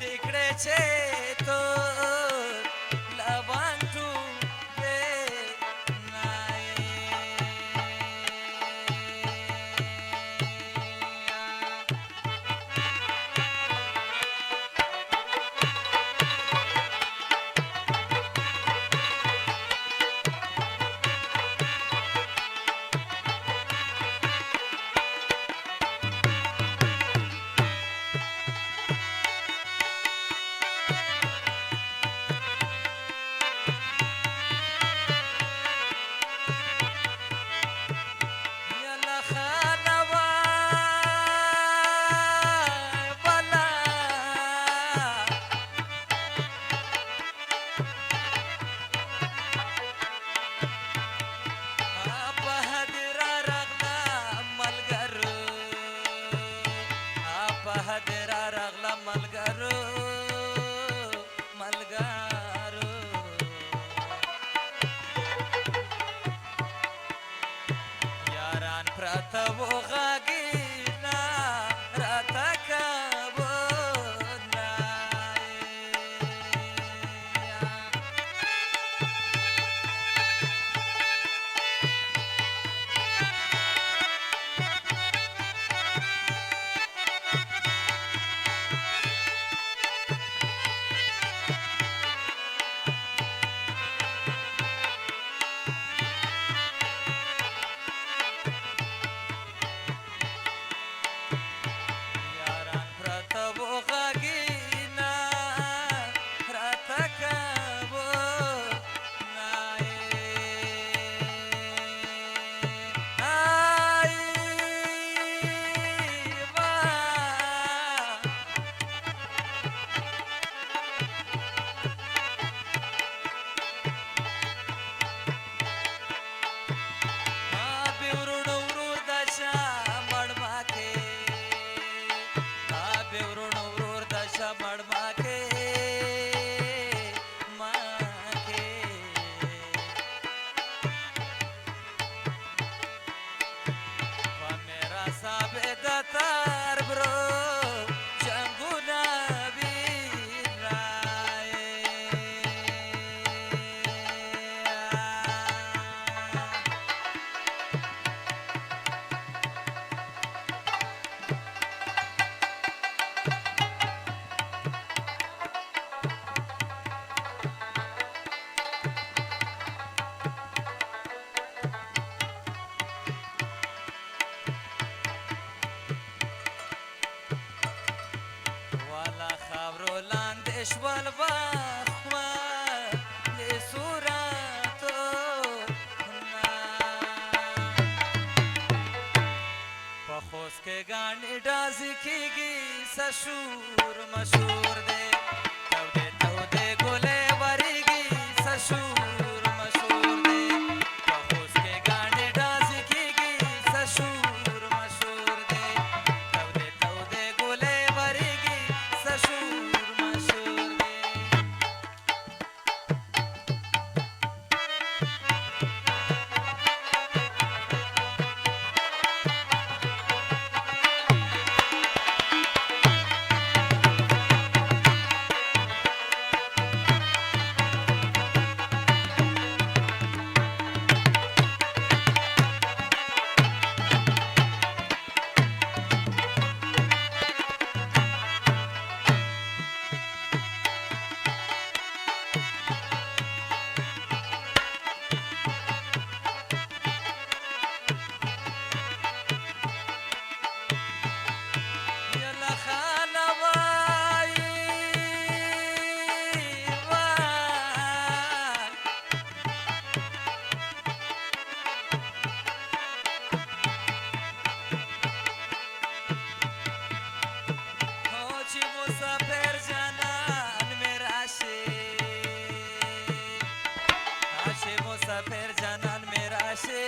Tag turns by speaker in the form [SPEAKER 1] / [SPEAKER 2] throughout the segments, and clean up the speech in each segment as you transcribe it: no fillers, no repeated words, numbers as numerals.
[SPEAKER 1] तिकडेचे तो लवांटू दे नाही याला खानावा बला आपहदरा रगला मलगरू आपहदरा रगला मलगरू मलगारू यारान प्रतवो गागीना रतकबो नाय यारान प्रतवो गागीना रतकबो नाय आई बा बेवरुण उरूर दशा मडमाके बेवरुण उरूर दशा मडमाके माके मेरा साबेदार ब्रो जंगुना बीराए वाला खबरो लांदेश बलबा ये सुरातो ना पखोस के गाने डाजी कीगी सशूर मशूर दे तवदे गोले वरीगी सशूर मशूर दे पखोस के गाने डाजी कीगी सशूर मशूर दे तवदे गोले वरीगी सशूर मशूर दे याला खानावा होची मुसाफिर जनान मेरा आशे मुसाफिर जनान मेरा राशे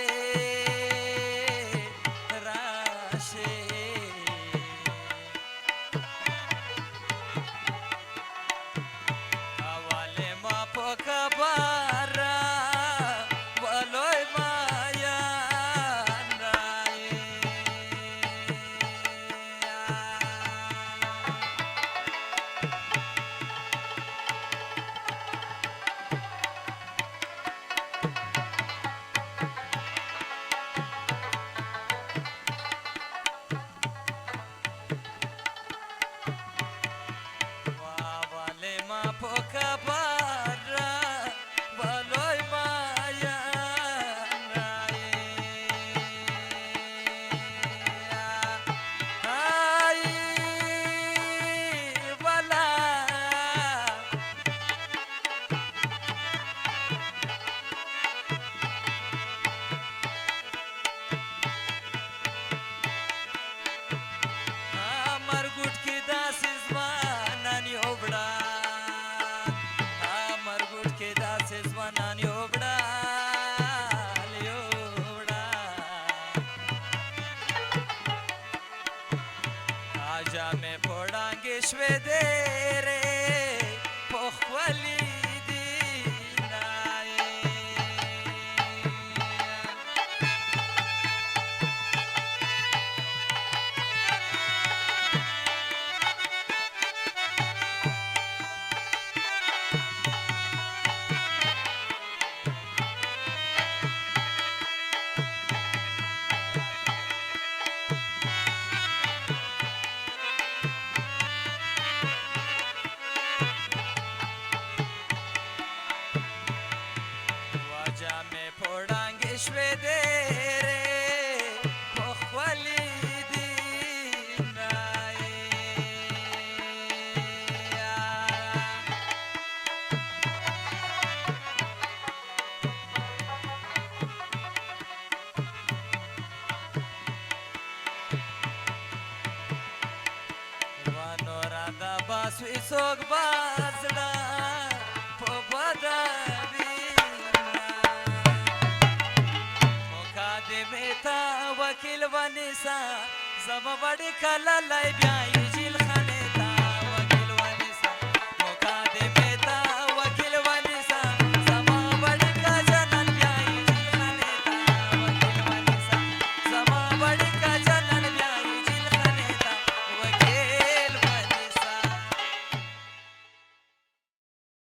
[SPEAKER 1] हवाले मापो कबारा वलोय माया नाय داسې ځوانان یوبړل جامې په وړانګې شوې ډېرې په ښکلي دي نایې جامې په وړانګې شوې ډېرې په ښکلي دي نایې ونوره د باس وي څوک به زړه په بده وي مقدمې ته وکیل ونیسه زما وړې کله لای بیا